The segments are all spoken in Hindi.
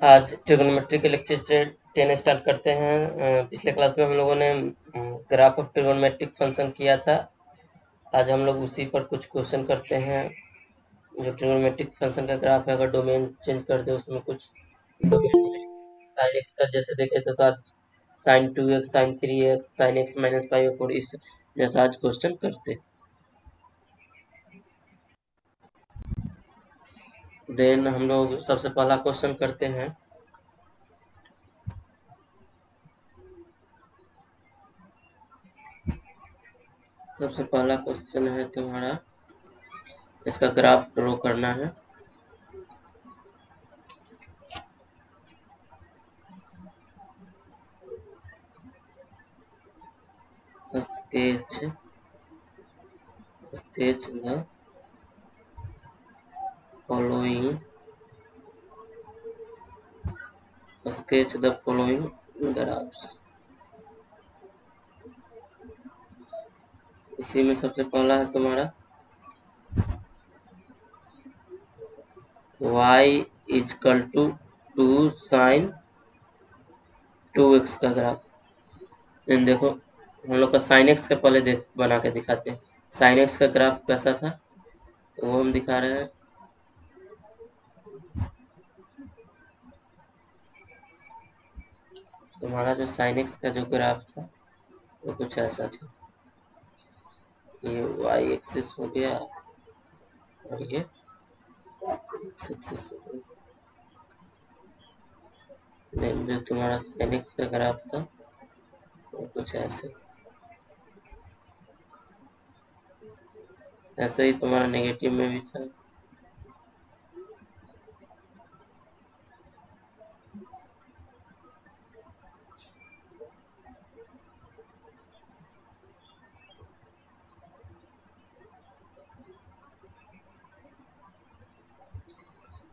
आज ट्रिग्नोमेट्री के लेक्चर से 10 स्टार्ट करते हैं। पिछले क्लास में हम लोगों ने ग्राफ ऑफ ट्रिग्नोमेट्रिक फंक्शन किया था। आज हम लोग उसी पर कुछ क्वेश्चन करते हैं। जो ट्रिग्नोमेट्रिक फंक्शन का ग्राफ है, अगर डोमेन चेंज कर दे उसमें कुछ डोमेन में साइन एक्स का जैसे देखे तो आज sine 2x, sine 3x, sine x minus 5/4 इस जैसा आज क्वेश्चन करते। देन हम लोग सबसे पहला क्वेश्चन करते हैं। सबसे पहला क्वेश्चन है तुम्हारा, इसका ग्राफ ड्रॉ करना है। sketch the following graphs। इसी में सबसे पहला है तुम्हारा y equal to 2 sine 2x का ग्राफ। देखो हम लोग का साइन एक्स का पहले बना के दिखाते हैं। साइन एक्स का ग्राफ कैसा था वो हम दिखा रहे हैं। तुम्हारा जो साइन एक्स का जो ग्राफ था वो कुछ ऐसा था। ये y एक्सिस हो गया और ये x एक्सिस हो गया। देन जो तुम्हारा साइन एक्स का ग्राफ था वो कुछ ऐसे ऐसे ही तुम्हारा नेगेटिव में भी था।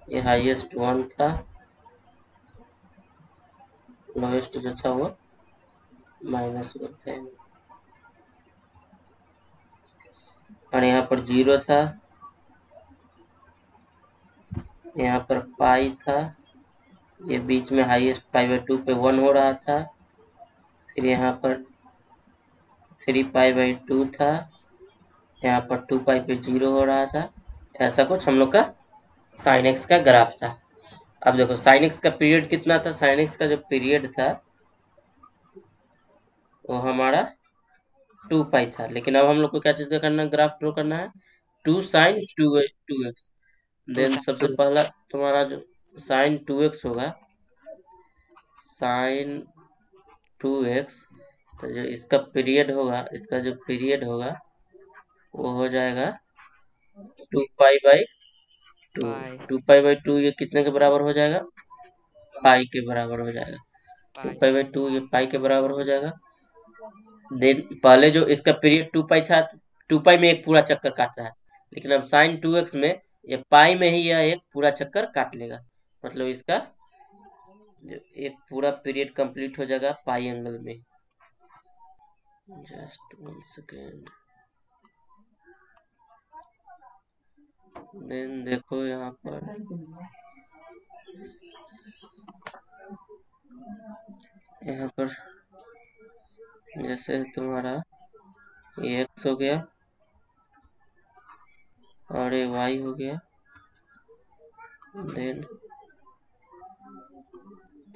ये हाईएस्ट 1 था, लोएस्ट जो था वो -1 था, और यहाँ पर 0 था, यहाँ पर पाई था, ये बीच में हाईएस्ट π/2 पे 1 हो रहा था, फिर यहाँ पर 3π/2 था, यहाँ पर 2π पे 0 हो रहा था। ऐसा कुछ हम लोग का साइन एक्स का ग्राफ था। अब देखो साइन एक्स का पीरियड कितना था। साइन एक्स का जो पीरियड था वो हमारा 2π था, लेकिन अब हम लोग को क्या चीज का करना, ग्राफ ड्रॉ करना है 2 साइन 2x। देन सबसे पहला तुम्हारा जो साइन 2x होगा, साइन 2x, तो जो इसका पीरियड होगा, इसका जो पीरियड होगा वो हो जाएगा 2π/2। 2π/2 ये कितने के बराबर हो जाएगा, पाई के बराबर हो जाएगा। 2π/2 ये पाई के बराबर हो जाएगा। देन पहले जो इसका पीरियड 2π था, 2π में एक पूरा चक्कर काट रहा है, लेकिन अब साइन 2x में ये पाई में ही यह एक पूरा चक्कर काट लेगा। मतलब इसका एक पूरा पीरियड कंप्लीट हो जाएगा पाई एंगल में। Just 1 second. देन देखो यहाँ पर जैसे तुम्हारा ये x हो गया और ये y हो गया। देन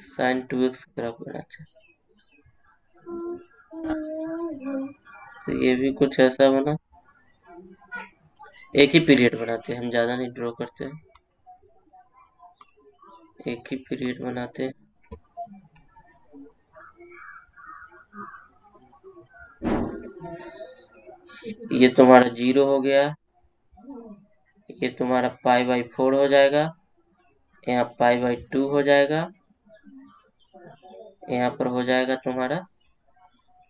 साइन 2x ग्राफ बनाते हैं, तो ये भी कुछ ऐसा बना। एक ही पीरियड बनाते हैं, हम ज्यादा नहीं ड्रॉ करते हैं, एक ही पीरियड बनाते हैं। ये तुम्हारा 0 हो गया, ये तुम्हारा π/4 हो जाएगा, यहाँ π/2 हो जाएगा, यहाँ पर हो जाएगा तुम्हारा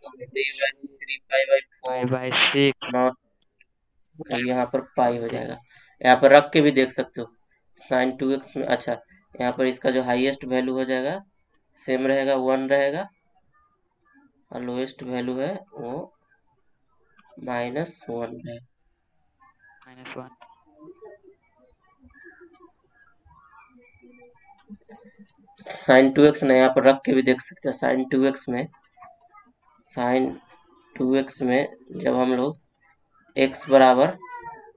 3/3π/4 नॉट, यहाँ पर पाई हो जाएगा। यहाँ पर रख के भी देख सकते हो साइन 2x में। अच्छा, यहाँ पर इसका जो हाईएस्ट वैल्यू हो जाएगा सेम रहेगा, 1 रहेगा, और लोएस्ट वैल्यू है वो -1 है। साइन 2x ना यहाँ पर रख के भी देख सकते हैं। साइन 2x में जब हम लोग x बराबर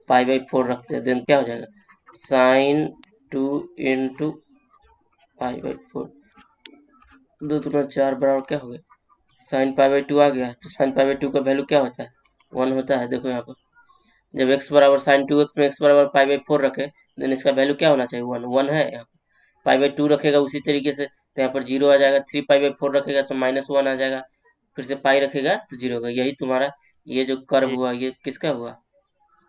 π/4 रखते हैं देन क्या हो जाएगा, साइन 2 इंटू π/4, 2 दूना 4 बराबर क्या हो गया, साइन π/2 आ गया। तो साइन π/2 का वैल्यू क्या होता है, 1 होता है। देखो यहाँ पर जब x बराबर साइन 2x में x बराबर π/4 रखे देन इसका वैल्यू क्या होना चाहिए, 1 है। यहाँ π/2 रखेगा उसी तरीके से तो यहाँ पर 0 आ जाएगा, 3 π/4 रखेगा तो -1 आ जाएगा, फिर से पाई रखेगा तो 0 होगा। यही तुम्हारा ये जो कर्व जी हुआ ये किसका हुआ,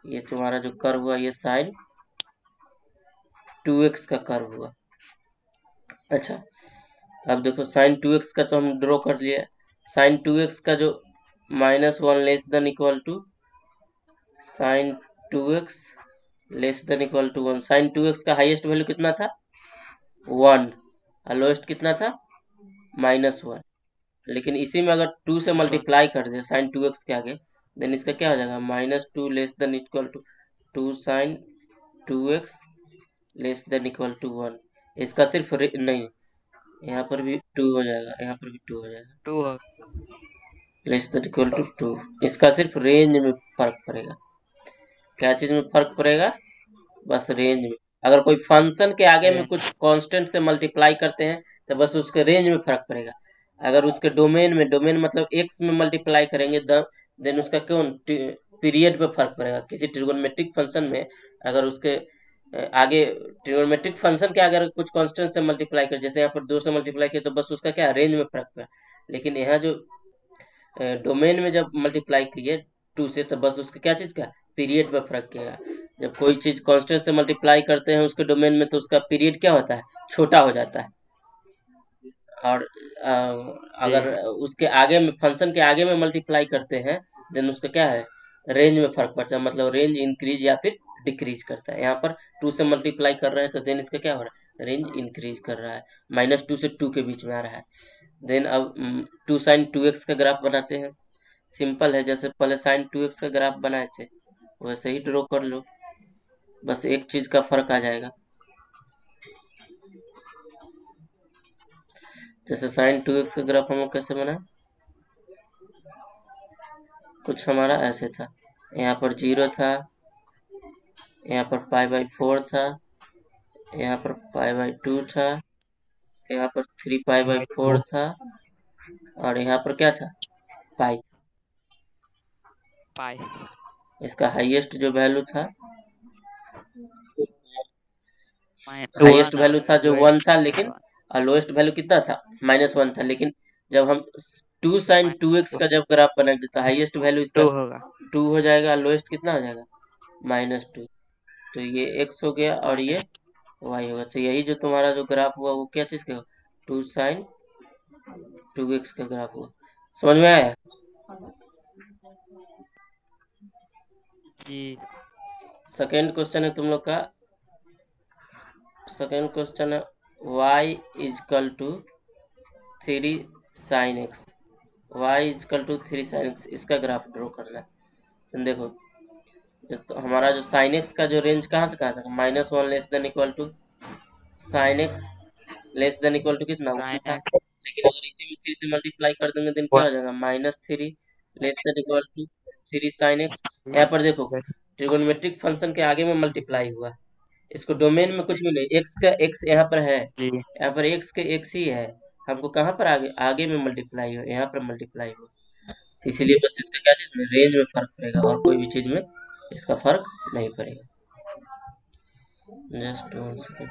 ये तुम्हारा जो कर्व हुआ ये साइन 2x का कर्व हुआ। अच्छा अब देखो साइन 2x का तो हम ड्रॉ कर लिया, साइन 2x का जो -1 less than equal to sine 2x less than equal to 1। Sine 2x का हाईएस्ट वैल्यू कितना था, 1, और लोएस्ट कितना था, -1। लेकिन इसी में अगर 2 से -1 मल्टीप्लाई कर दे साइन 2x के आगे देन इसका क्या हो जाएगा, -2 less than equal to 2 sine 2x less than equal to 1। इसका सिर्फ नहीं, यहाँ पर भी 2 हो जाएगा, यहाँ पर भी 2 हो जाएगा, 2 लेस देन इक्वल टू 2। इसका सिर्फ रेंज में फर्क पड़ेगा। क्या चीज में फर्क पड़ेगा, बस रेंज में। अगर कोई फंक्शन के आगे में कुछ कांस्टेंट से मल्टीप्लाई करते हैं तो बस उसके रेंज में फर्क पड़ेगा। अगर उसके डोमेन मतलब x में मल्टीप्लाई करेंगे देन उसका कौन पीरियड पे फर्क पड़ेगा। किसी ट्रिगोनोमेट्रिक फंक्शन में अगर उसके आगे ट्रिगोनोमेट्रिक फंक्शन के अगर कुछ कांस्टेंट से मल्टीप्लाई कर, जैसे यहाँ पर 2 से मल्टीप्लाई किया तो बस उसका क्या रेंज में फर्क पड़ा। लेकिन यहाँ जो डोमेन में जब मल्टीप्लाई किए 2 से तो बस उसका क्या चीज का पीरियड पे फर्क किया। जब कोई चीज कांस्टेंट से मल्टीप्लाई करते हैं उसके डोमेन में तो उसका पीरियड क्या होता है, छोटा हो जाता है। और अगर जी उसके आगे में फंक्शन के आगे में मल्टीप्लाई करते हैं देन उसका क्या है, रेंज में फर्क पड़ता है, मतलब रेंज इंक्रीज या फिर डिक्रीज करता है। यहाँ पर 2 से मल्टीप्लाई कर रहे हैं तो देन इसका क्या हो रहा है, रेंज इंक्रीज कर रहा है, -2 से 2 के बीच में आ रहा है। देन अब 2 साइन 2x का ग्राफ बनाते हैं। सिंपल है, जैसे पहले साइन 2x का ग्राफ बनाए थे वैसे ही ड्रॉ कर लो, बस एक चीज का फर्क आ जाएगा। जैसे साइन 2x का ग्राफ हम लोग कैसे बनाए, कुछ हमारा ऐसे था, यहाँ पर 0 था, यहाँ पर π/4 था, यहाँ पर π/2 था, यहाँ पर 3π/4 था, और यहाँ पर क्या था, पाई। पाई इसका हाईएस्ट जो वैल्यू था, हाईएस्ट -1 वैल्यू था जो लोएस्ट 1 था, लेकिन लोएस्ट वैल्यू कितना था, -1 था। लेकिन जब हम 2 साइन 2x का जब ग्राफ बनाएंगे तो हाईएस्ट वैल्यू इसका 2 होगा 2 हो जाएगा, लोएस्ट कितना हो जाएगा, -2। तो ये x हो गया और ये माइनस y होगा। तो यही जो तुम्हारा जो ग्राफ हुआ वो क्या चीज का, 2 साइन 2x का ग्राफ हुआ। समझ में आया। जी सेकेंड क्वेश्चन है तुम लोग का, सेकेंड क्वेश्चन है y equal to 3 sine x, y equal to 3 sine x, इसका ग्राफ ड्रॉ करना है। तो देखो तो हमारा जो साइन एक्स का जो रेंज कहाँ से कहाँ तक, -1 less than equal to sine x less than equal to कितना, 1 साइन था। एक्स लेकिन अगर इसी में 3 से मल्टीप्लाई कर देंगे देन क्या हो जाएगा, -3 less than equal to 3 sine x. यहाँ पर देखो ट्रिगोनोमेट्रिक फंक्शन के आगे में मल्टीप्लाई हुआ, इसको डोमेन में कुछ भी नहीं, एक्स का एक्स यहाँ पर है, जी यहाँ पर एक्स के एक्स ही है, हमको कहाँ पर आगे आगे में मल्टीप्लाई हो, यहाँ पर मल्टीप्लाई हो। तो इसीलिए बस इसका क्या चीज में रेंज में फर्क पड़ेगा और कोई भी चीज में इसका फर्क नहीं पड़ेगा। Just 1 second,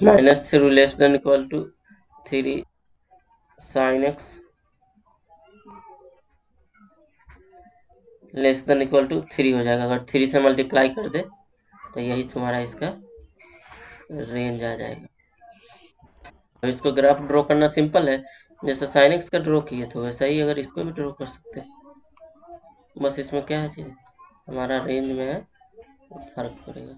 -3 less than equal to 3 sine x less than equal to 3 हो जाएगा। अगर 3 से मल्टीप्लाई कर दे तो यही तुम्हारा इसका रेंज आ जाएगा। अब इसको ग्राफ ड्रॉ करना सिंपल है, जैसे साइन एक्स का ड्रॉ किए थे वैसा ही अगर इसको भी ड्रॉ कर सकते हैं। बस इसमें क्या है चीज, हमारा रेंज में है, फर्क पड़ेगा।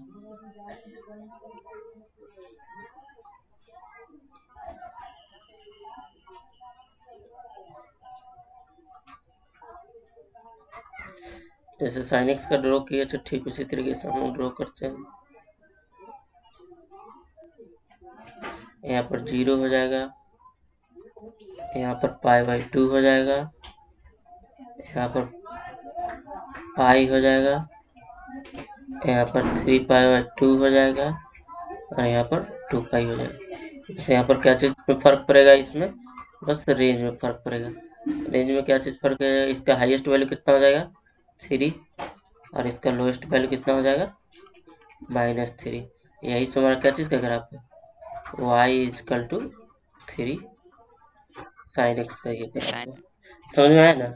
जैसे साइन एक्स का ड्रॉ किए थे ठीक उसी तरीके से हम लोग ड्रॉ करते हैं। यहाँ पर 0 हो जाएगा, यहाँ पर π/2 हो जाएगा, यहाँ पर पाई हो जाएगा, यहाँ पर 3π/2 हो जाएगा और यहाँ पर 2π हो जाएगा। जैसे यहाँ पर क्या चीज़ में फर्क पड़ेगा, इसमें बस रेंज में फर्क पड़ेगा। रेंज में क्या चीज़ फर्क है, इसका हाईएस्ट वैल्यू कितना हो जाएगा 3 और इसका लोएस्ट वैल्यू कितना हो जाएगा -3। यही तुम्हारा क्या चीज़ का ग्राफ है, y = 3 sin x का ये ग्राफ है। समझ में आया ना?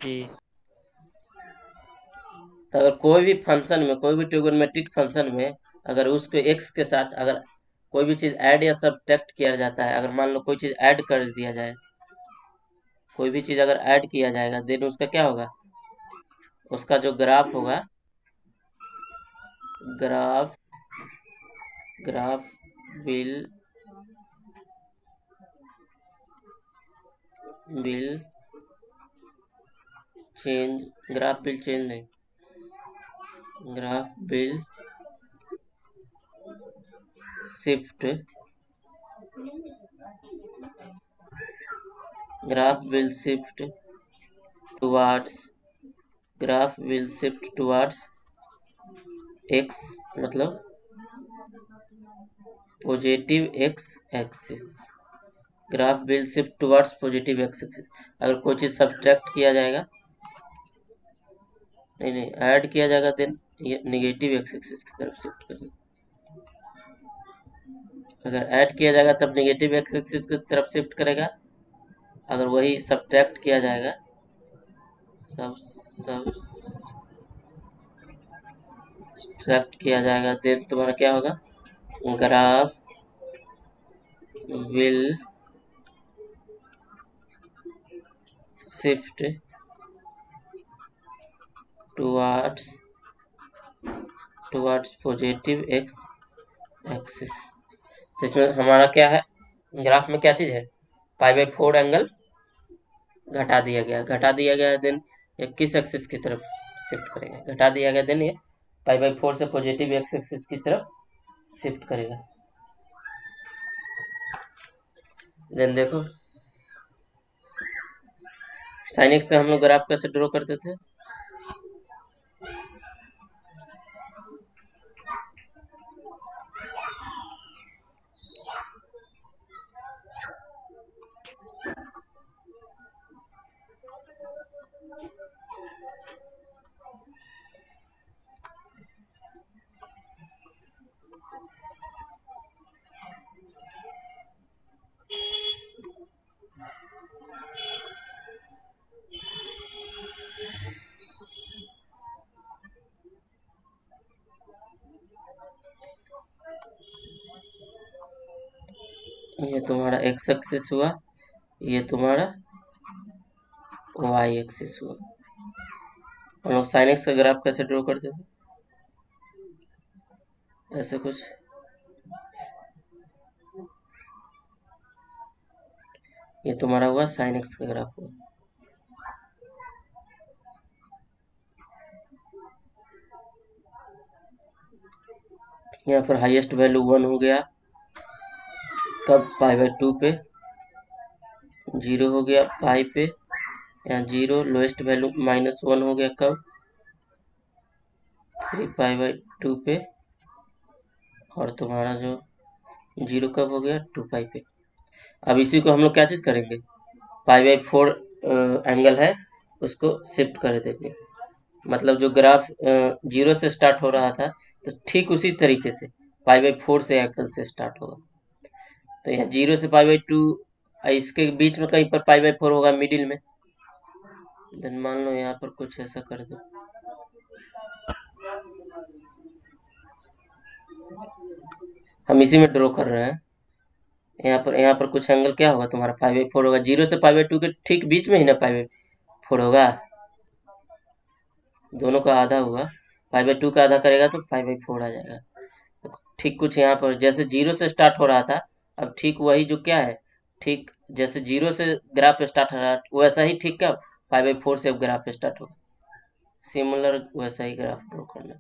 जी। तो अगर कोई भी फंक्शन में, कोई भी ट्रिगोनोमेट्रिक फंक्शन में अगर उसको x के साथ अगर कोई भी चीज ऐड या सब्ट्रैक्ट किया जाता है, अगर मान लो कोई चीज ऐड कर दिया जाए, कोई भी चीज अगर ऐड किया जाएगा, देन उसका क्या होगा, उसका जो ग्राफ होगा, graph will change, graph will change नहीं, graph will shift, graph will shift towards, graph will shift towards x, मतलब positive x axis. Graph will shift towards positive x axis. अगर कोई चीज सब्ट्रैक्ट किया जाएगा, नहीं ऐड किया जाएगा, देन ये नेगेटिव x एक्सिस की तरफ शिफ्ट करेगा। अगर ऐड किया जाएगा तब नेगेटिव x एक्सिस की तरफ शिफ्ट करेगा, अगर वही सब्ट्रैक्ट किया जाएगा, सब्ट्रैक्ट किया जाएगा, देन तुम्हारा क्या होगा, graph will shift towards positive x axis. तो इसमें हमारा क्या है, ग्राफ में क्या चीज है, π/4 एंगल घटा दिया गया, देन ये किस एक्सिस की तरफ शिफ्ट करेगा, घटा दिया गया, देन ये π/4 से पॉजिटिव x एक्सिस की तरफ शिफ्ट करेगा। देन देखो sin x का हम लोग ग्राफ कैसे ड्रॉ करते थे, ये तुम्हारा x एक्सिस हुआ, ये तुम्हारा y एक्सिस हुआ। हम लोग sin x का ग्राफ कैसे ड्रॉ करते थे, ऐसे कुछ, ये तुम्हारा हुआ sin x का ग्राफ हुआ। यहाँ पर हाईएस्ट वैल्यू 1 हो गया, कब π/2 पे, 0 हो गया पाई पे, यहाँ 0, लोएस्ट वैल्यू -1 हो गया कब, 3π/2 पे, और तुम्हारा जो 0 कब हो गया 2π पे। अब इसी को हम लोग क्या चीज करेंगे, π/4 एंगल है उसको शिफ्ट कर देंगे, मतलब जो ग्राफ 0 से स्टार्ट हो रहा था, तो ठीक उसी तरीके से π/4 से एंगल से स्टार्ट होगा। तो यहाँ 0 से π/2, इसके बीच में कहीं पर π/4 होगा मिडिल में, देन मान लो यहाँ पर कुछ ऐसा कर दो, हम इसी में ड्रॉ कर रहे हैं। यहाँ पर कुछ एंगल क्या होगा तुम्हारा π/4 होगा, 0 से π/2 के ठीक बीच में ही ना π/4 होगा, दोनों का आधा हुआ, π/2 का आधा करेगा तो π/4 आ जाएगा। तो ठीक कुछ यहाँ पर जैसे 0 से स्टार्ट हो रहा था, अब ठीक वही जो क्या है, ठीक जैसे 0 से ग्राफ स्टार्ट हो रहा है, वैसा ही ठीक क्या π/4 से अब ग्राफ स्टार्ट होगा, सिमिलर वैसा ही ग्राफ ड्रॉ करना।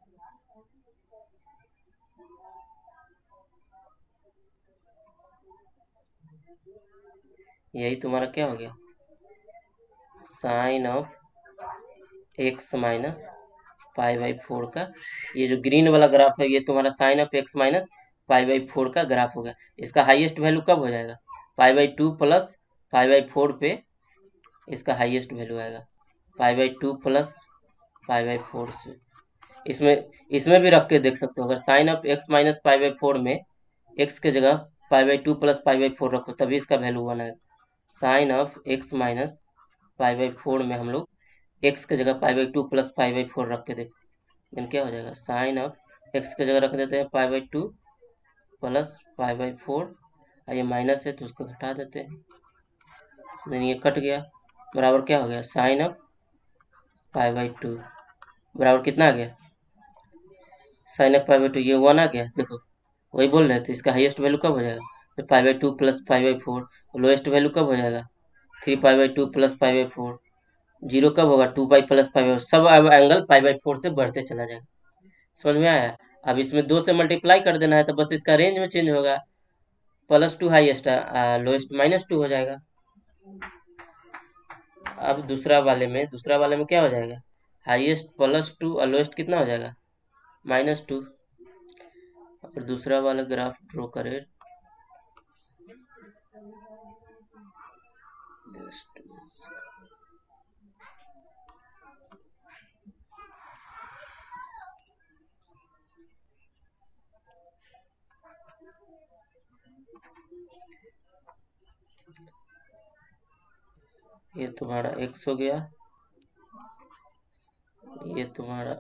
यही तुम्हारा क्या हो गया, sine of x minus pi by 4 का, ये जो ग्रीन वाला ग्राफ है ये तुम्हारा sine of x minus pi by 4 का ग्राफ हो गया। इसका हाईएस्ट वैल्यू कब हो जाएगा, पाई बाई 2 प्लस पाई बाई 4 पे इसका हाईएस्ट वैल्यू आएगा, पाई बाई 2 प्लस पाई बाई 4 से। इसमें इसमें भी रख के देख सकते हो, अगर sine of x minus pi by 4 में एक्स के जगह pi by 2 plus pi by 4 रखो तभी इसका वैल्यू 1 आएगा। Sine of x minus pi by 4 में हम लोग एक्स के जगह pi by 2 plus pi by 4 रख के देखो, देन क्या हो जाएगा, साइन ऑफ एक्स की जगह रख देते हैं पाई बाई 2 प्लस पाई बाई 4, और ये माइनस है तो उसको घटा देते हैं, देन ये कट गया, बराबर क्या हो गया, साइन ऑफ पाई बाई 2 बराबर कितना आ गया, साइन ऑफ पाई बाई 2, ये 1 आ गया। देखो वही बोल रहे थे, इसका हाईएस्ट वैल्यू कब हो जाएगा, तो पाई by 2 plus pi by 4, lowest value कब हो जाएगा, 3 पाई by 2 plus pi by 4, zero कब होगा, 2 पाई प्लस पाई बाई, सब अब एंगल पाई बाई 4 से बढ़ते चला जाएगा। समझ में आया, अब इसमें 2 से मल्टीप्लाई कर देना है तो बस इसका रेंज में चेंज होगा, +2 हाईएस्ट लोएस्ट -2 हो जाएगा। अब दूसरा वाले में क्या हो जाएगा, हाईएस्ट +2 और लोएस्ट कितना हो जाएगा, -2। और दूसरा वाला ग्राफ ड्रॉ करें, ये तुम्हारा x हो गया, ये तुम्हारा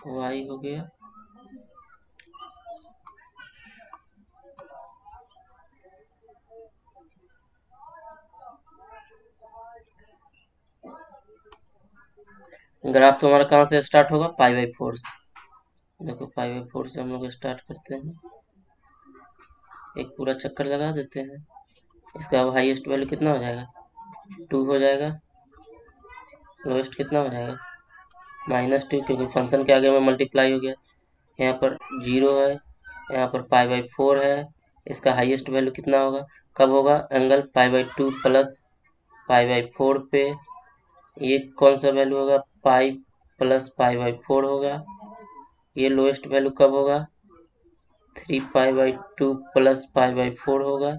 y हो गया, ग्राफ तुम्हारा कहाँ से स्टार्ट होगा, पाई बाई 4 से। देखो पाई बाई 4 से हम लोग स्टार्ट करते हैं, एक पूरा चक्कर लगा देते हैं, इसका अब हाईएस्ट वैल्यू कितना हो जाएगा, 2 हो जाएगा, लोएस्ट कितना हो जाएगा, -2, क्योंकि फंक्शन के आगे में मल्टीप्लाई हो गया, यहाँ पर 0 है, यहाँ पर पाई बाई 4 है, इसका हाईएस्ट वैल्यू कितना होगा, कब होगा, angle pi by 2 plus pi by 4 पे, ये कौन सा वैल्यू होगा, पाई प्लस पाई बाई 4 होगा, ये लोएस्ट वैल्यू कब होगा, 3 पाई बाई 2 प्लस पाई बाई 4 होगा,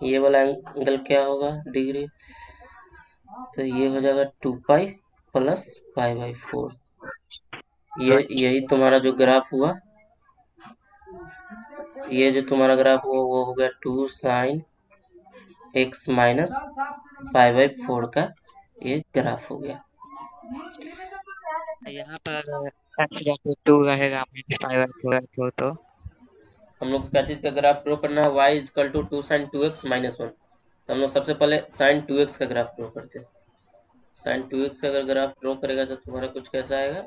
ये वाला एंगल क्या होगा, डिग्री, तो ये हो जाएगा 2 पाई प्लस पाई बाई 4। यही तुम्हारा जो ग्राफ हुआ, ये जो तुम्हारा ग्राफ हुआ वो हो गया 2 sign x minus pi by 4 का ये ग्राफ हो गया। यहाँ पर x जाके 2 रहेगा -5/4 तो हम लोग क्या चीज का ग्राफ ड्रॉ करना है, y equal to 2 sine 2x minus 1, तो हम लोग सबसे पहले साइन 2x का ग्राफ ड्रॉ करते हैं। साइन 2x का अगर ग्राफ ड्रॉ करेगा तो तुम्हारा कुछ कैसा आएगा,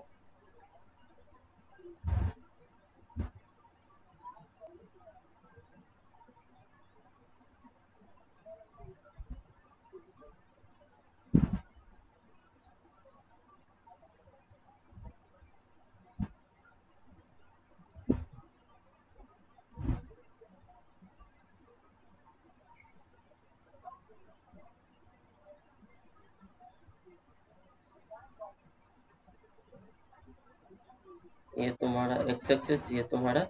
ये तुम्हारा x एक्सिस, ये तुम्हारा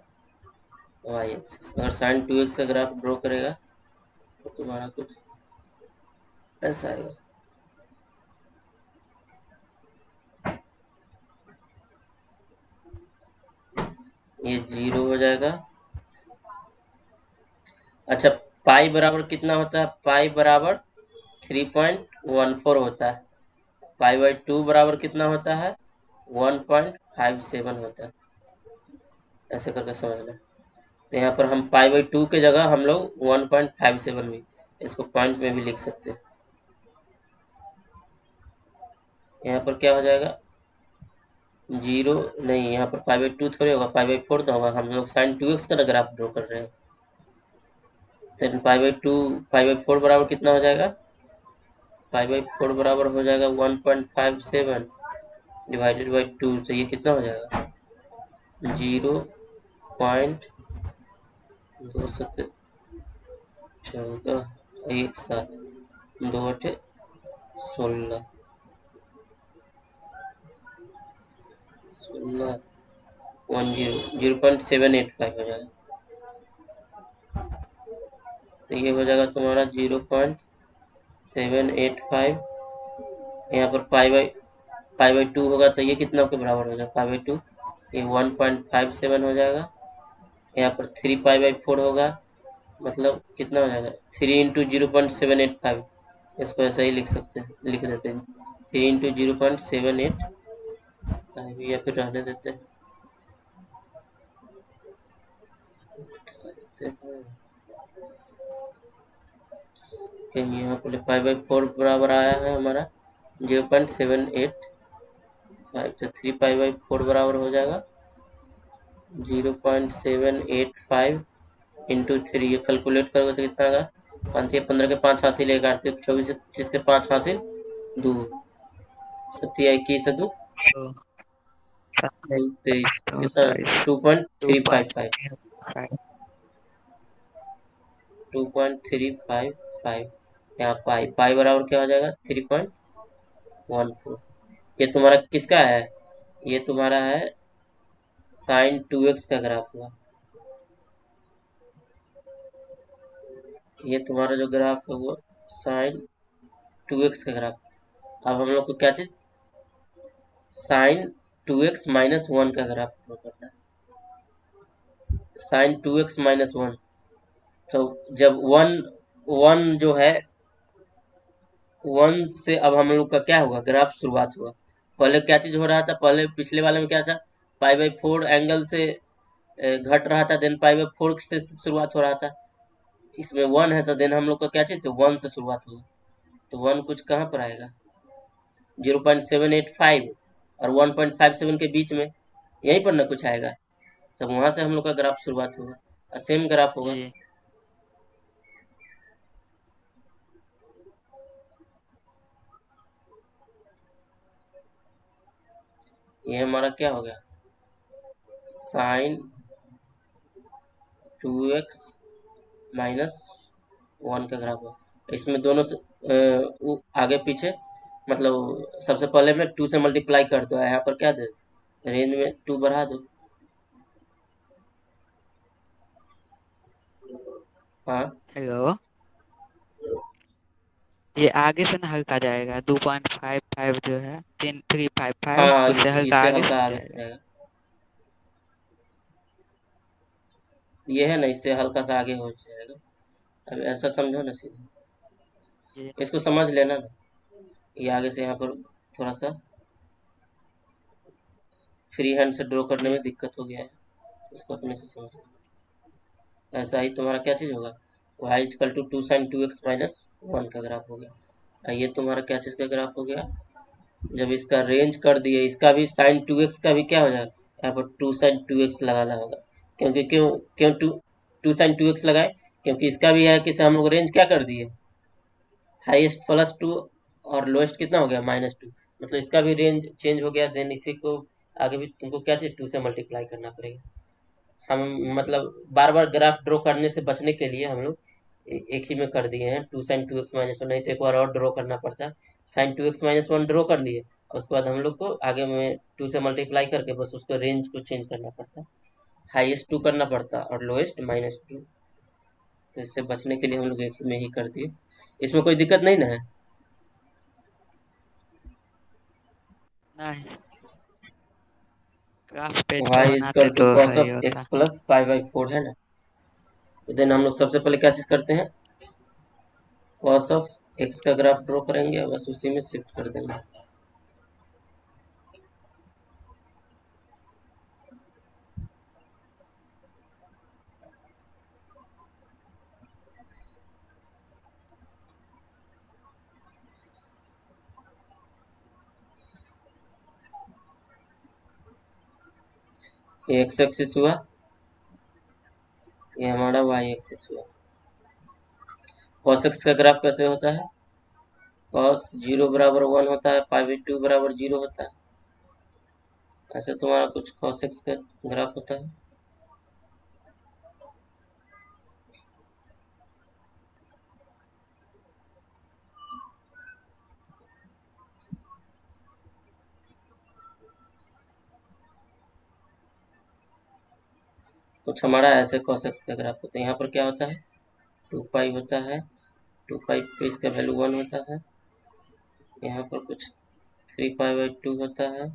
y एक्सिस। अगर साइन 2x का ग्राफ ड्रॉ करेगा तो तुम्हारा कुछ ऐसा आएगा, ये 0 हो जाएगा। अच्छा, पाई बराबर कितना होता है, पाई बराबर 3.14 होता है, पाई बाई 2 बराबर कितना होता है, 1.57 होता है, ऐसे करके समझना। तो यहाँ पर हम पाई बाई 2 के जगह हम लोग 1.57 भी, इसको पॉइंट में भी लिख सकते हैं। यहाँ पर क्या हो जाएगा, 0 नहीं, यहाँ पर पाई बाई 2 थोड़ी होगा, पाई बाई 4 तो होगा, हम लोग साइन 2x का ग्राफ ड्रॉ कर रहे हैं। तो पाई बाई 2 पाई बाई 4 बराबर कितना हो जाएगा, पाई बाई 4 बराबर हो जाएगा 1.57 डिवाइडेड बाई 2, तो ये कितना हो जाएगा, 0.2 14 एक साथ 2 16 16 0.785 हो जाएगा। तो ये हो जाएगा तुम्हारा 0.785। यहाँ पर पाई बाई 2 होगा तो ये कितना के बराबर हो जाएगा? पाई बाई 2 ये 1.57 हो जाएगा। यहाँ पर 3 पाई बाई 4 होगा, मतलब कितना हो जाएगा? 3 × 0.785। इसको ऐसा ही लिख सकते हैं, लिख देते हैं 3 × 0.785 या फिर रहने देते हैं। यहाँ पर पाई बाई 4 बराबर आया है हमारा 0.785, तो 3 पाई बाई 4 बराबर हो जाएगा 0.785 इंटू 3। ये कैलकुलेट करोगे तो कितना आएगा? 5 या 15 के 5 हासिल, 11 24 25 के 5 हासिल 2 सत्या 21 2 तो 23 कितना? 27 2.355 2.5 2.355। यहाँ पाई बराबर क्या हो जाएगा? 3.14। ये तुम्हारा किसका है? ये तुम्हारा है sin 2x का ग्राफ हुआ। ये तुम्हारा जो ग्राफ है वो sin 2x का ग्राफ। अब हम लोग को क्या चीज? sin 2x - 1 का ग्राफ ड्रॉ करना है। sin 2x - 1, तो जब वन वन जो है 1 से अब हम लोग का क्या होगा? ग्राफ शुरुआत हुआ। पहले क्या चीज हो रहा था? पहले पिछले वाले में क्या था? पाई बाई 4 एंगल से घट रहा था, देन पाई बाई 4 से शुरुआत हो रहा था। इसमें 1 है तो देन हम लोग का क्या चीज से 1 से शुरुआत होगा। तो 1 कुछ कहाँ पर आएगा? 0.785 और 1.57 के बीच में, यहीं पर ना कुछ आएगा। तब वहां से हम लोग का ग्राफ शुरुआत होगा, सेम ग्राफ होगा। जी। ये हमारा क्या हो गया? sin 2x - 1 का ग्राफ है। इसमें दोनों से आगे पीछे, मतलब सबसे पहले में 2 से मल्टीप्लाई कर दो, यहाँ पर क्या दे? रेंज में 2 बढ़ा दो। हाँ हेलो, ये आगे से ना हल्का जाएगा 2.55 जो है 3.355 हाँ, उससे हल्का इससे आगे से हल्का ना आगे से जाएगा। जाएगा। ये है ना, इससे हल्का सा आगे हो जाएगा। अब ऐसा समझो ना सीधे, जी इसको समझ लेना ना। ये आगे से यहाँ पर थोड़ा सा फ्री हैंड से ड्रॉ करने जी में दिक्कत हो गया है, इसको अपने से समझो। ऐसा ही तुम्हारा क्या चीज होगा? y = 2 sin 2x - 1 का ग्राफ हो गया। ये तुम्हारा क्या चीज का ग्राफ हो गया? जब इसका रेंज कर दिए, इसका भी sin 2x का भी क्या हो जाएगा? यहाँ पर 2 sin 2x लगाना होगा। क्योंकि क्यों क्यों 2 sin 2x लगाए? क्योंकि इसका भी है कि हम लोग रेंज क्या कर दिए? हाईएस्ट +2 और लोएस्ट कितना हो गया? -2। मतलब इसका भी रेंज चेंज हो गया। देन इसी को आगे भी तुमको क्या चीज 2 से मल्टीप्लाई करना पड़ेगा। हम मतलब बार बार ग्राफ ड्रॉ करने से बचने के लिए हम लोग एक ही में कर दिए हैं 2 sin 2x - 1। नहीं तो एक बार और ड्रॉ करना पड़ता। sin 2x - 1 ड्रॉ कर लिए, और उसके बाद हम लोग को आगे में 2 से मल्टीप्लाई करके बस उसको रेंज को चेंज करना पड़ता। हाईएस्ट 2 करना पड़ता और लोएस्ट -2। तो इससे बचने के लिए हम लोग एक ही में ही कर दिए। इसमें कोई दिक्कत नहीं ना है? नहीं, ग्राफ पेज पे y बनाते = तो cos सही ऑफ होता। x + पाई बाई 4 है ना। तो देन हम लोग सबसे पहले क्या चीज करते हैं? cos ऑफ x का ग्राफ ड्रॉ करेंगे, बस उसी में शिफ्ट कर देंगे। ये x एक्सिस हुआ, ये हमारा y एक्सिस हुआ। cos x का ग्राफ कैसे होता है? cos 0 = 1 होता है, पाई बाई 2 = 0 होता है। ऐसे तुम्हारा कुछ cos x का ग्राफ होता है। कुछ हमारा ऐसे cos x का ग्राफ होता है। यहाँ पर क्या होता है, 2 पाई होता है, 2 पाई पे इसका वैल्यू 1 होता है। यहाँ पर कुछ 3 पाई/2 होता है।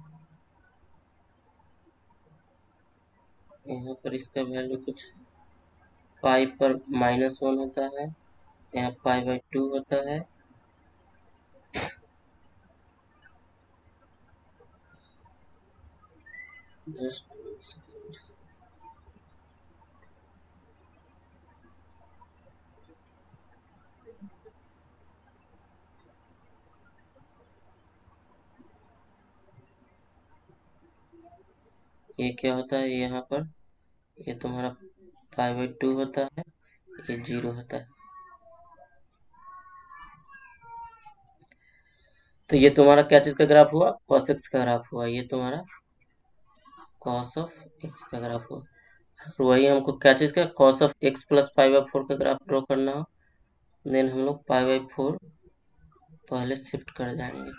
यहाँ पर इसका वैल्यू कुछ पाई पर -1 होता है। यहाँ पाई/2 होता है। ये क्या होता है यहाँ पर, ये तुम्हारा पाई/2 होता है, ये 0 होता है। तो ये तुम्हारा क्या चीज का ग्राफ हुआ, cos x का ग्राफ हुआ। ये तुम्हारा cos ऑफ x का ग्राफ हुआ। और वही हमको क्या चीज का, cos ऑफ x प्लस पाई/4 का ग्राफ ड्रॉ करना हो। देन हम लोग पाई/4 पहले शिफ्ट कर जाएंगे।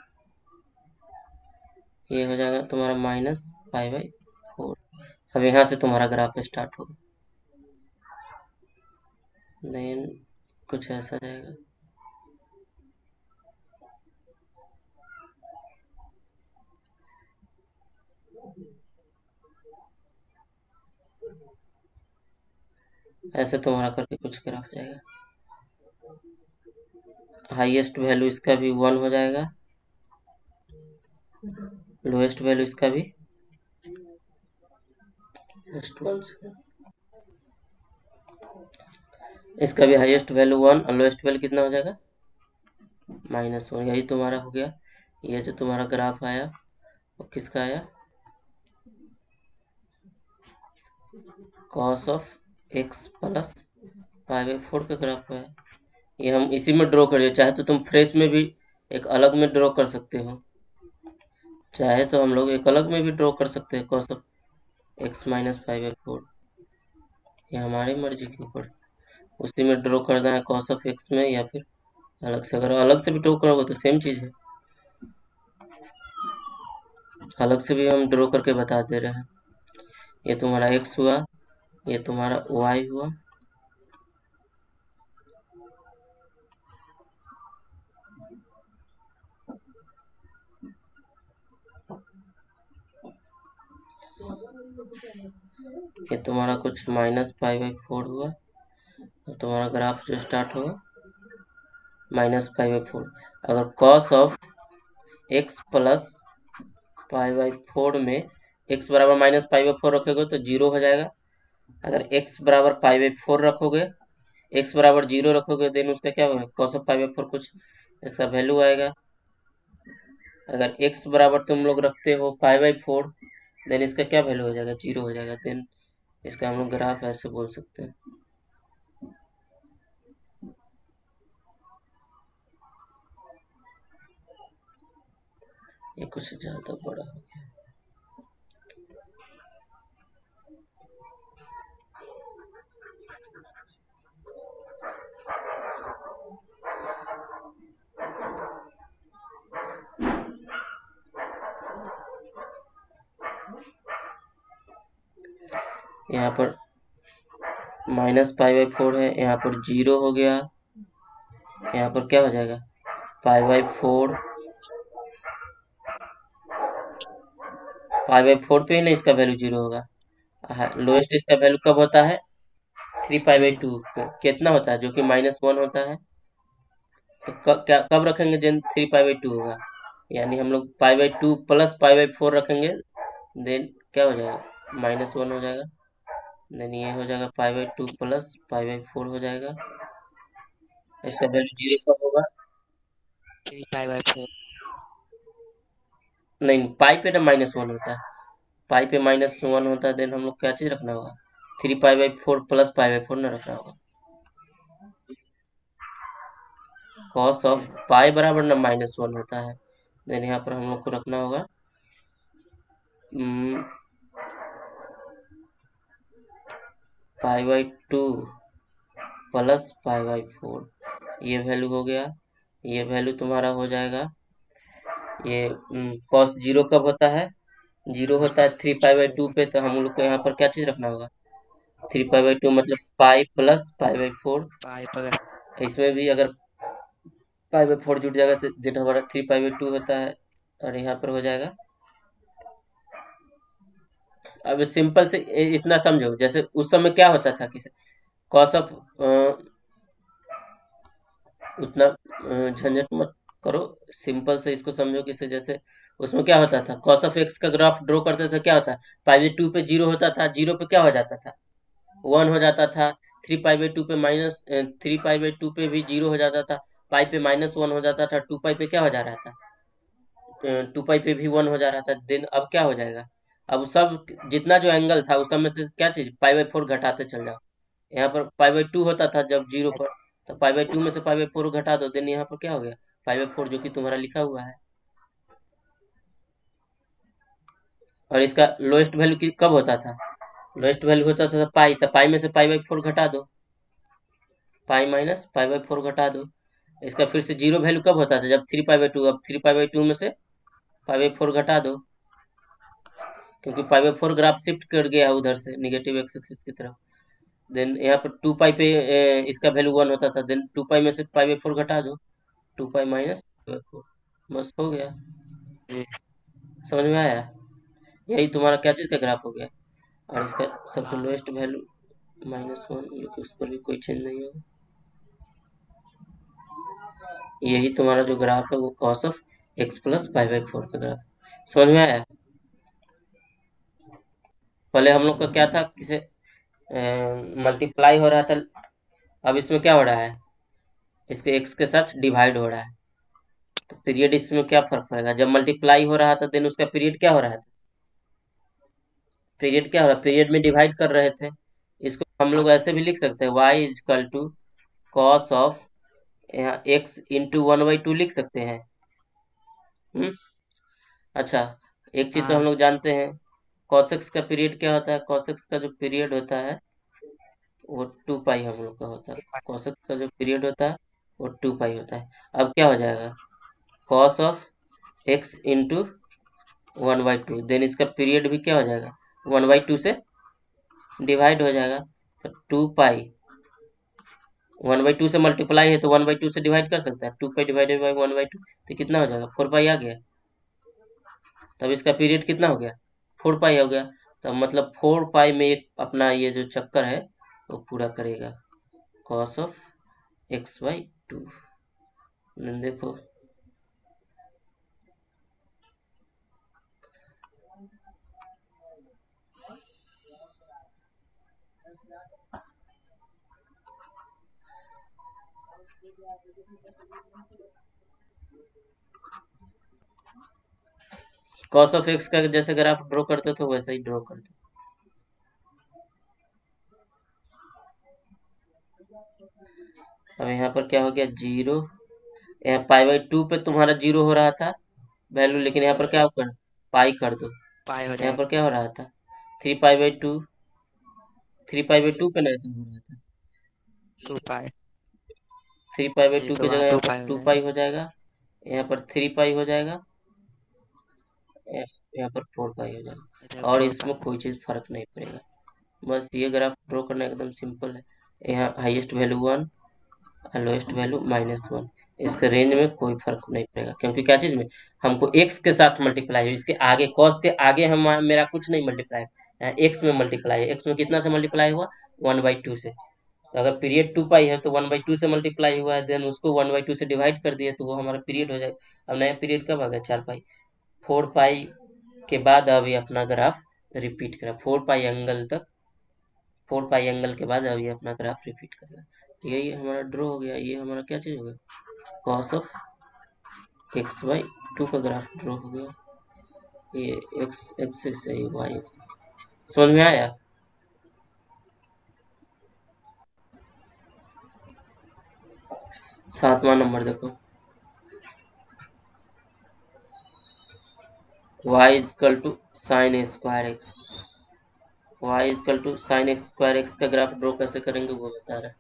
ये हो जाएगा तुम्हारा -पाई/4। अब यहाँ से तुम्हारा ग्राफ स्टार्ट होगा। देन कुछ ऐसा जाएगा। ऐसे तुम्हारा करके कुछ ग्राफ जाएगा। हाईएस्ट वैल्यू इसका भी 1 हो जाएगा, लोएस्ट वैल्यू इसका भी इसका भी हाईएस्ट वैल्यू 1 और लोएस्ट वैल्यू कितना हो जाएगा, -1। यही तुम्हारा हो गया। ये जो तुम्हारा ग्राफ आया वो किसका आया, cos ऑफ x प्लस पाई/4 का ग्राफ है। ये हम इसी में ड्रॉ करिए, चाहे तो तुम फ्रेश में भी एक अलग में ड्रॉ कर सकते हो, चाहे तो हम लोग एक अलग में भी ड्रॉ कर सकते हैं cos ऑफ x माइनस पाई/4। ये हमारी मर्जी के ऊपर, उसी में ड्रॉ करना है cos ऑफ x में, या फिर अलग से। अगर अलग से भी ड्रॉ करोगे तो सेम चीज है, अलग से भी हम ड्रॉ करके बता दे रहे हैं। ये तुम्हारा x हुआ, ये तुम्हारा y हुआ। ये तुम्हारा कुछ -पाई/4 हुआ, और तुम्हारा ग्राफ जो स्टार्ट होगा -पाई/4। अगर cos ऑफ x प्लस पाई/4 में x बराबर -पाई/4 रखोगे तो 0 हो जाएगा। अगर x बराबर पाई/4 रखोगे, x बराबर 0 रखोगे, देन उसका क्या होगा, cos ऑफ पाई/4 कुछ इसका वैल्यू आएगा। अगर x बराबर तुम लोग रखते हो पाई/4, देन इसका क्या वैल्यू हो जाएगा, 0 हो जाएगा। देन इसका हम लोग ग्राफ ऐसे बोल सकते हैं। ये कुछ ज्यादा बड़ा हो गया। यहाँ पर -पाई/4 है, यहाँ पर 0 हो गया। यहाँ पर क्या हो जाएगा, पाई/4 पाई/4 पे ही ना इसका वैल्यू 0 होगा। लोएस्ट इसका वैल्यू कब होता है, 3 पाई/2 पे कितना होता है, जो कि -1 होता है। तो क्या कब रखेंगे, जब 3 पाई/2 होगा, यानी हम लोग पाई/2 प्लस पाई/4 रखेंगे। देन क्या हो जाएगा, -1 हो जाएगा। देन ये हो जाएगा पाई/2 प्लस पाई/4 हो जाएगा। इसका वैल्यू 0 कब होगा, 3 पाई/4। नहीं पाई पे ना -1 होता है, पाई पे -1 होता है। देन हम लोग क्या चीज रखना होगा, 3 पाई/4 प्लस पाई/4 ना रखना होगा। cos ऑफ पाई बराबर ना -1 होता है। देन यहाँ पर हम लोग को रखना होगा पाई/2 प्लस पाई/4। ये वैल्यू हो गया। ये वैल्यू तुम्हारा हो जाएगा, ये cos 0 कब होता है, 0 होता है 3 पाई/2 पे। तो हम लोग को यहाँ पर क्या चीज रखना होगा, 3 पाई बाई 2 मतलब पाई प्लस पाई बाई 4। पाई पर इसमें भी अगर पाई बाई 4 जुट जाएगा तो देन हमारा 3 पाई बाई 2 होता है, और यहाँ पर हो जाएगा। अब सिंपल से इतना समझो, जैसे उस समय क्या होता था कि कॉस ऑफ, उतना झंझट मत करो, सिंपल से इसको समझो कि जैसे उसमें क्या होता था, कॉस ऑफ एक्स का ग्राफ ड्रॉ करते थे, क्या होता है, पाई बाई 2 पे 0 होता था, 0 पे क्या हो जाता था, 1 हो जाता था। 3 पाई बाई 2 पे माइनस 3 पाई बाई 2 पे भी 0 हो जाता था, पाई पे -1 हो जाता था, 2 पाई पे क्या हो जा रहा था, 2 पाई पे भी 1 हो जा रहा था। देन अब क्या हो जाएगा, अब सब जितना जो एंगल था उस सब में से क्या चीज, पाई बाई 4 घटाते चल जाओ। यहाँ पर पाई बाई 2 होता था जब 0 पर, तो पाई बाई 2 में से पाई बाई 4 घटा दो, देन यहाँ पर क्या हो गया, पाई बाई 4 जो कि तुम्हारा लिखा हुआ है। और इसका लोएस्ट वैल्यू की कब होता था, लोएस्ट वैल्यू होता था पाई, तो पाई में से पाई बाई 4 घटा दो, पाई माइनस पाई बाई 4 घटा दो। इसका फिर से 0 वैल्यू कब होता था, जब 3 पाई बाई 2, अब 3 पाई बाई 2 में से पाई बाई 4 घटा दो, क्योंकि पाई बाई 4 ग्राफ शिफ्ट कर गया है उधर से निगेटिव एक्स एक्सिस की तरफ। देन यहाँ पर 2 पाई पे इसका वैल्यू 1 होता था, देन 2 पाई में से पाई बाई 4 घटा दो, 2 पाई माइनस पाई बाई 4, बस हो गया। जी। समझ में आया, यही तुम्हारा क्या चीज़ का ग्राफ हो गया। और इसका सबसे हाँ लोएस्ट वैल्यू -1, जो कि उस पर भी कोई चेंज नहीं होगा। यही तुम्हारा जो ग्राफ है वो cos of x plus pi by 4 का ग्राफ। समझ में आया। पहले हम लोग का क्या था, किसे मल्टीप्लाई हो रहा था, अब इसमें क्या हो रहा है, इसके एक्स के साथ डिवाइड हो रहा है। तो पीरियड इसमें क्या फर्क पड़ेगा, जब मल्टीप्लाई हो रहा था देन उसका पीरियड क्या हो रहा था, पीरियड क्या हो रहा, पीरियड में डिवाइड कर रहे थे। इसको हम हाँ लोग ऐसे भी लिख सकते हैं, y equal to cos of, यहाँ एक्स इंटू 1/2 लिख सकते हैं। हम्म। अच्छा, एक चीज तो हम हाँ। लोग जानते हैं, cos x का पीरियड क्या होता है, cos x का जो पीरियड होता है वो 2 पाई हम लोग का होता है। cos x का जो पीरियड होता है वो 2 पाई होता है। अब क्या हो जाएगा, cos of x into 1/2, then इसका पीरियड भी क्या हो जाएगा, 1/2 से डिवाइड हो जाएगा। तो 2 पाई, 1/2 से मल्टीप्लाई है तो 1/2 से डिवाइड कर सकता है, 2 पाई डिवाइडेड बाई 1/2, तो कितना हो जाएगा, 4 पाई आ गया। तब इसका पीरियड कितना हो गया, 4 पाई हो गया। तब मतलब 4 पाई में एक अपना ये जो चक्कर है वो पूरा करेगा, कॉस ऑफ x/2। देखो, कॉस ऑफ एक्स का जैसे ग्राफ ड्रॉ करते थे वैसे ही ड्रॉ करते। अब यहाँ पर क्या हो गया, 0, यहाँ पाई बाई 2 पे तुम्हारा 0 हो रहा था वैल्यू, लेकिन यहाँ पर क्या कर, पाई कर दो। पाई हो यहाँ जाएगा। पर क्या हो रहा था, 3 पाई बाई 2, 3 पाई बाई 2 पे ना ऐसा हो रहा था, 2 पाई। 3 पाई बाई 2 तो की वहाँ जगह यहाँ टू पर पाई हो टू जाएगा। पाई हो जाएगा, यहाँ पर 3 पाई हो जाएगा, यहाँ पर 4 पाई हो अच्छा, जाएगा, और फोर इसमें पाई कोई चीज़ फर्क नहीं पड़ेगा। बस ये ग्राफ ड्रॉ करना एकदम सिंपल है। यहाँ हाईएस्ट वैल्यू 1 और लोएस्ट वैल्यू -1, इसके रेंज में कोई फर्क नहीं पड़ेगा, क्योंकि क्या चीज़ में, हमको एक्स के साथ मल्टीप्लाई है, इसके आगे कॉस के आगे हम मेरा कुछ नहीं मल्टीप्लाई है, एक्स में मल्टीप्लाई है, एक्स में कितना से मल्टीप्लाई हुआ, 1/2 से। तो अगर पीरियड 2 पाई है तो 1/2 से मल्टीप्लाई हुआ है, देन उसको 1/2 से डिवाइड कर दिए तो वो हमारा पीरियड हो जाएगा। अब नया पीरियड कब आ गया, 4 पाई। 4 पाई के बाद अभी अपना ग्राफ रिपीट करा, 4 पाई एंगल तक, 4 पाई एंगल के बाद अभी अपना ग्राफ रिपीट करेगा। तो यही हमारा ड्रॉ हो गया, ये हमारा क्या चीज़ हो गया, कॉस ऑफ x/2 का ग्राफ ड्रॉ हो गया। ये एक्स एक्सिस है, ये वाई एक्स। समझ में आया। 7वां नंबर देखो, y equal to sine square x, y equal to sine x square x का ग्राफ ड्रॉ कैसे करेंगे वो बता रहा है।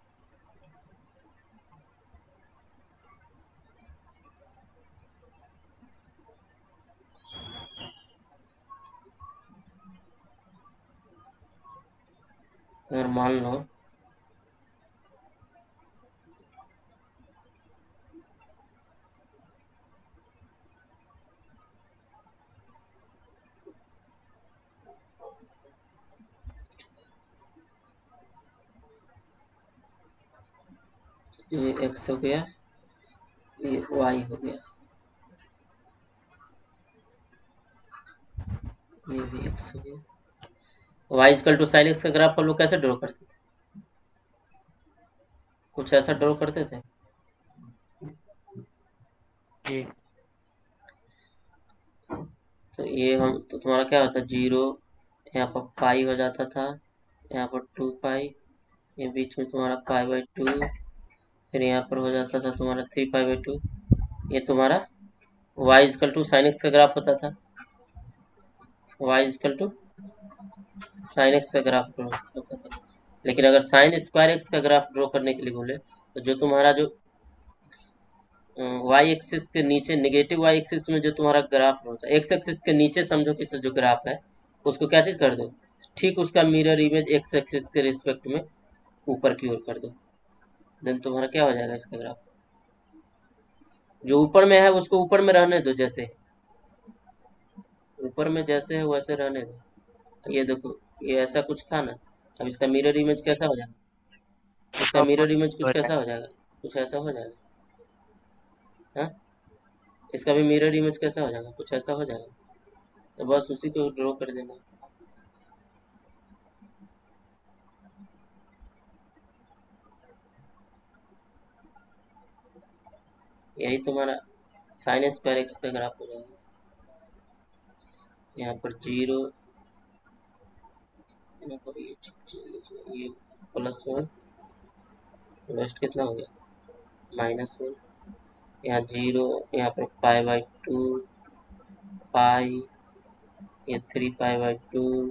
अगर मान लो ये x हो गया, ये y हो गया, ये भी x हो गया। y equal to sine x का ग्राफ हम लोग कैसे ड्रॉ करते थे? कुछ ऐसा ड्रॉ करते थे। जी। तो ये हम तो तुम्हारा क्या होता है, 0, यहाँ पर पाई हो जाता था, यहाँ पर 2 पाई, ये बीच में तुम्हारा पाई बाई 2, फिर यहाँ पर हो जाता था तुम्हारा 3 पाई बाई 2। ये तुम्हारा y equal to sine x का ग्राफ होता था, y equal to sine x का ग्राफ ड्रॉ होता था। लेकिन अगर साइन स्क्वायर एक्स का ग्राफ ड्रॉ करने के लिए बोले तो जो तुम्हारा जो वाई एक्सिस के नीचे, नेगेटिव वाई एक्सिस में जो तुम्हारा ग्राफ होता है, एक्स एक्सिस के नीचे समझो कि जो ग्राफ है उसको क्या चीज कर दो, ठीक उसका मिरर इमेज एक्स एक्सिस के रिस्पेक्ट में ऊपर की ओर कर दो, देन तुम्हारा क्या हो जाएगा इसका ग्राफ। जो ऊपर में है उसको ऊपर में रहने दो, जैसे है ऊपर में जैसे है वैसे रहने दो। ये देखो, ये ऐसा कुछ था ना, अब इसका मिरर इमेज कैसा हो जाएगा, इसका स्टॉप मिरर इमेज मोशन कुछ हो कैसा जाएगा। हो जाएगा, कुछ ऐसा हो जाएगा। हाँ, इसका भी मिरर इमेज कैसा हो जाएगा, कुछ ऐसा हो जाएगा। तो बस उसी को ड्रॉ कर देना। यही तुम्हारा साइन स्क्वायर एक्स का ग्राफ हो जाएगा। यहाँ पर 0, यहाँ पर ये +1, वेस्ट कितना हो गया, -1, यहाँ 0, यहाँ पर पाई बाई 2 पाई, ये 3 पाई बाई 2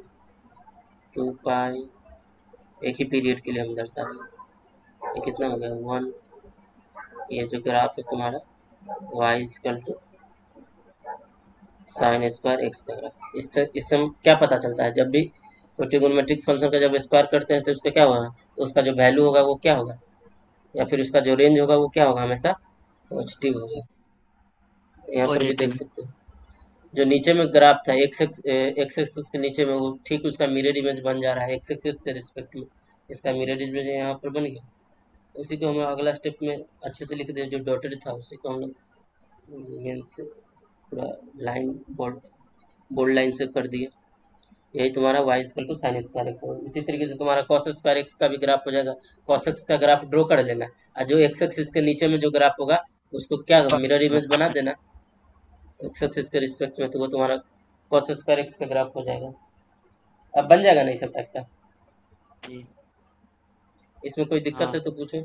2 पाई, एक ही पीरियड के लिए हम दर्शा रहे हैं। ये कितना हो गया 1। ये जो ग्राफ है तुम्हारा y equal to sine square x का ग्राफ। इससे हम क्या पता चलता है, जब भी कोई ट्रिगोनोमेट्रिक फंक्शन का जब स्क्वायर करते हैं तो उसका क्या होगा, तो उसका जो वैल्यू होगा वो क्या होगा, या फिर उसका जो रेंज होगा वो क्या होगा, हमेशा पॉजिटिव होगा। यहाँ पर भी देख पॉजिटिव। सकते हो, जो नीचे में ग्राफ था एक्स एक्सिस के नीचे में, वो ठीक उसका मिरर इमेज बन जा रहा है एक्स एक्सिस के रिस्पेक्ट में, इसका मिरर इमेज यहाँ पर बन गया। उसी को हमें अगला स्टेप में अच्छे से लिख दे, जो डॉटेड था उसी को हम लोग मेन से पूरा लाइन बोल्ड बोल्ड लाइन से कर दिए। यही तुम्हारा y equal to sine square x होगा। इसी तरीके से तुम्हारा कॉस स्क्वायर एक्स का भी ग्राफ हो जाएगा। कॉस एक्स का ग्राफ ड्रॉ कर लेना, और जो एक्स एक्सिस के नीचे में जो ग्राफ होगा उसको क्या मिरर इमेज बना देना एक्स एक्सिस के रिस्पेक्ट में, तो वो तुम्हारा कॉस स्क्वायर एक्स का ग्राफ हो जाएगा। अब बन जाएगा नहीं सब टाइप का। जी। इसमें कोई दिक्कत हाँ। है तो पूछो।